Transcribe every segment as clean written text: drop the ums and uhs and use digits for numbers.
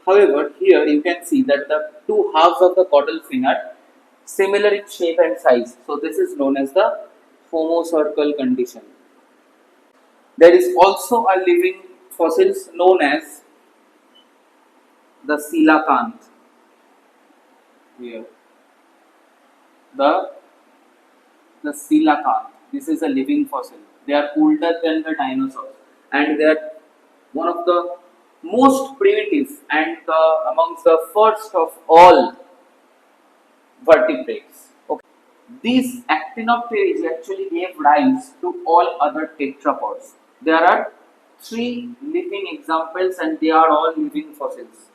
However, here you can see that the two halves of the caudal fin are similar in shape and size. So this is known as the homocircle condition. There is also a living fossils known as the coelacanth. Here, the coelacanth. This is a living fossil. They are older than the dinosaurs, and they are one of the most primitive and amongst the first of all vertebrates. Okay. These actinopteryx actually gave rise to all other tetrapods. There are three living examples, and they are all living fossils.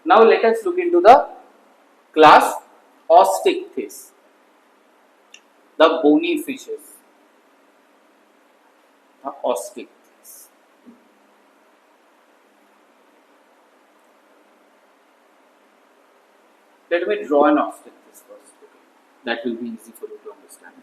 Now let us look into the class Osteichthyes, the bony fishes. The Osteichthyes. Let me draw an Osteichthyes first. Okay. That will be easy for you to understand.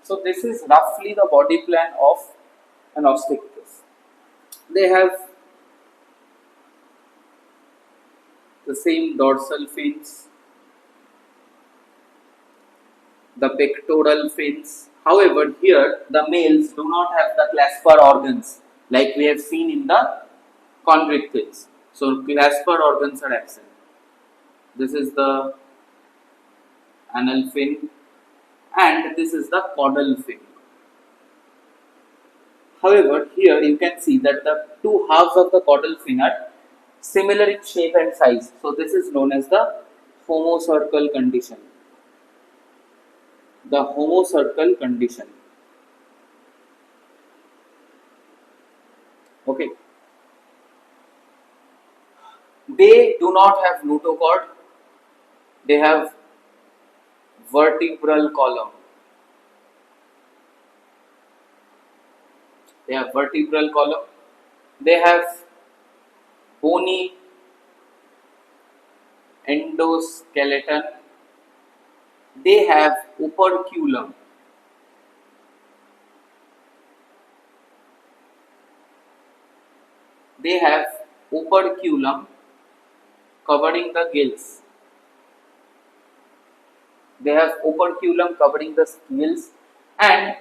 So this is roughly the body plan of an Osteichthyes. They have the same dorsal fins, the pectoral fins. However, here the males do not have the clasper organs like we have seen in the convicthyes. So clasper organs are absent. This is the anal fin, and this is the caudal fin. However, here you can see that the two halves of the caudal fin are similar in shape and size. So this is known as the homocircle condition. The homocircle condition. Okay. They do not have notochord. They have vertebral column. They have vertebral column. They have bony endoskeleton. They have operculum. They have operculum covering the gills. They have operculum covering the gills, and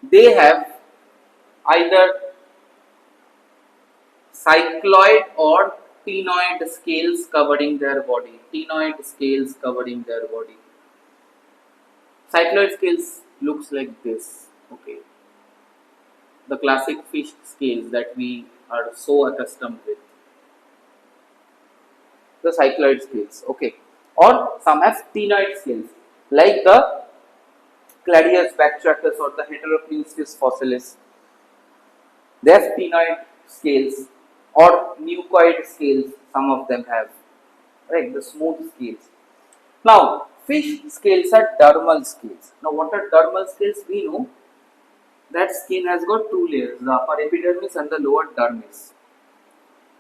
they have either cycloid or ctenoid scales covering their body. Ctenoid scales covering their body. Cycloid scales looks like this. Okay, the classic fish scales that we are so accustomed with. The cycloid scales. Okay, or some have ctenoid scales like the Cladius backtractus or the Heteropneustes fossilis. They have ctenoid scales or mucoid scales, some of them have, right, the smooth scales. Now, fish scales are dermal scales. Now, what are dermal scales? We know that skin has got two layers, the upper epidermis and the lower dermis.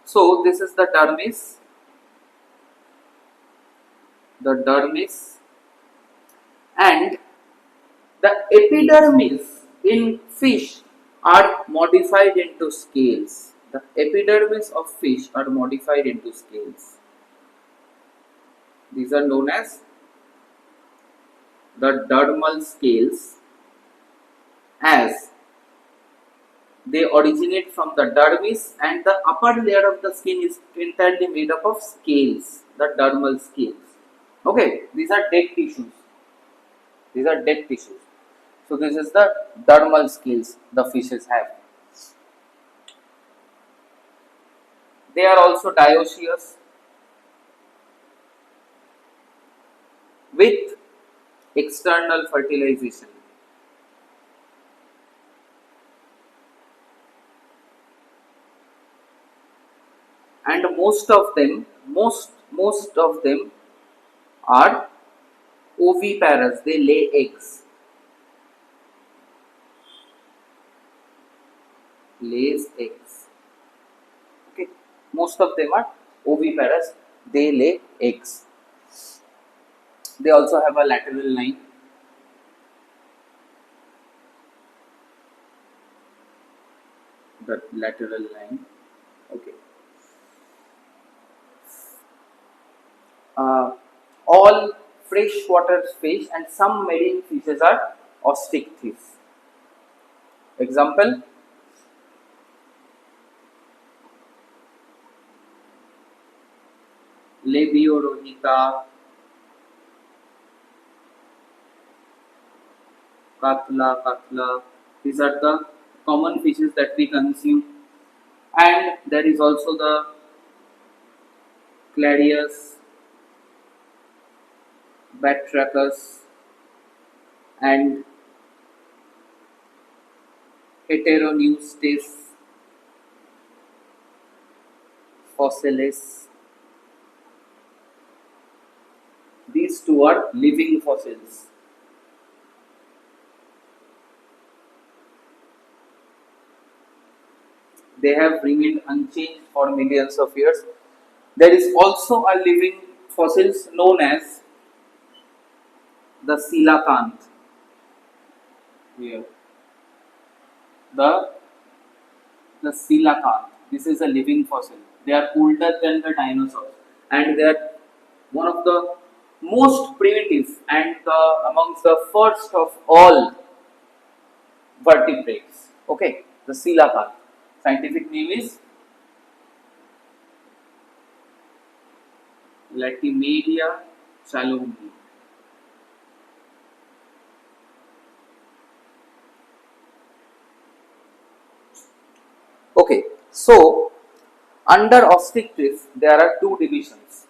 So this is the dermis, and the epidermis in fish are modified into scales. The epidermis of fish are modified into scales. These are known as the dermal scales, as they originate from the dermis, and the upper layer of the skin is entirely made up of scales, the dermal scales. Okay, these are dead tissues. These are dead tissues. So this is the dermal scales the fishes have. They are also dioecious with external fertilization. And most of them are oviparous. They lay eggs. Lays eggs. Okay, most of them are oviparous. They lay eggs. They also have a lateral line. The lateral line. Okay. All freshwater fish and some marine fishes are osteichthyes. Example: Labiorhyncha, Katla. These are the common fishes that we consume. And there is also the Clarius, Batrachus, and Heteroneustes fossilis. These two are living fossils. They have remained unchanged for millions of years. There is also a living fossils known as the coelacanth. Here, the coelacanth. This is a living fossil. They are older than the dinosaurs, and they are one of the most primitive and amongst the first of all vertebrates. Okay, the coelacanth. Scientific name is Latimeria chalomni. Okay, so under Osteichthyes there are two divisions.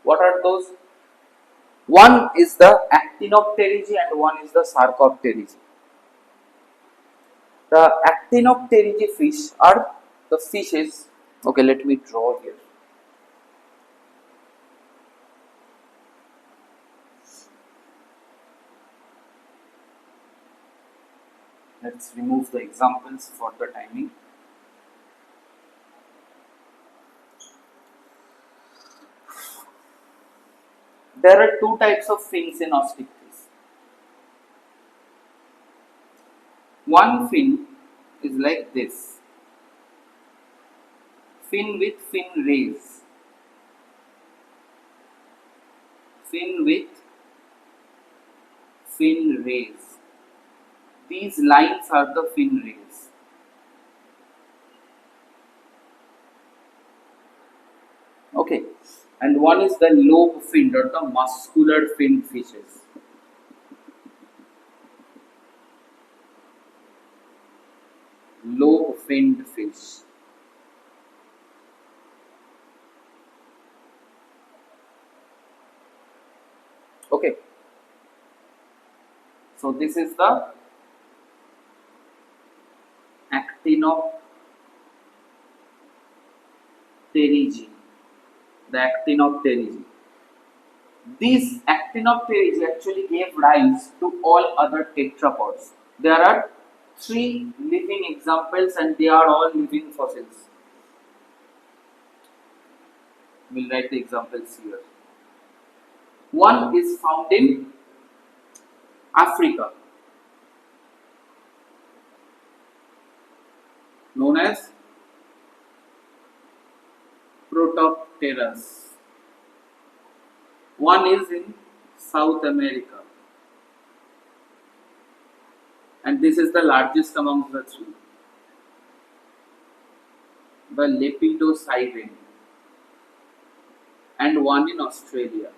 What are those? One is the Actinopterygi and one is the Sarcopterygi. The Actinopterygi fish are the fishes. Okay, let me draw here. Let's remove the examples for the timing. There are two types of fins in Osteichthyes. One fin is like this, fin with fin rays, fin with fin rays. These lines are the fin rays. Okay, and one is the lobe finned or the muscular finned fishes. Lobe finned fish. Okay, so this is the Actinopterygi. The Actinopterygi. These Actinopterygi actually gave rise to all other tetrapods. There are 3 living examples and they are all living fossils. We'll write the examples here. One is found in Africa, known as Protopterus. One is in South America, and this is the largest among the three, the Lepidosiren, and one in Australia,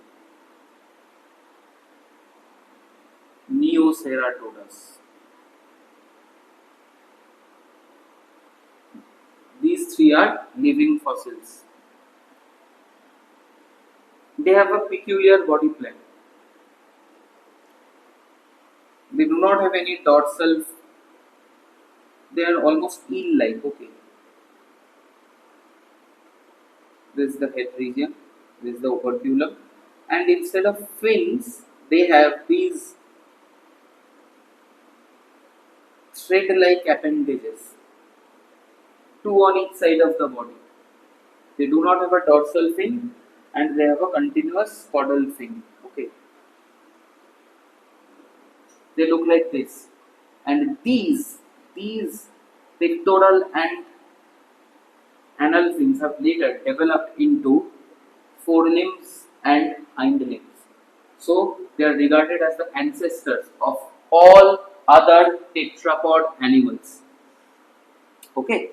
Neoceratodus. These three are living fossils. They have a peculiar body plan. They do not have any dorsal. They are almost eel-like. Okay. This is the head region. This is the operculum. And instead of fins, they have these thread-like appendages, two on each side of the body. They do not have a dorsal fin, and they have a continuous caudal fin. Okay. They look like this, and these pectoral and anal fins have later developed into forelimbs and hind limbs. So they are regarded as the ancestors of all other tetrapod animals. Okay.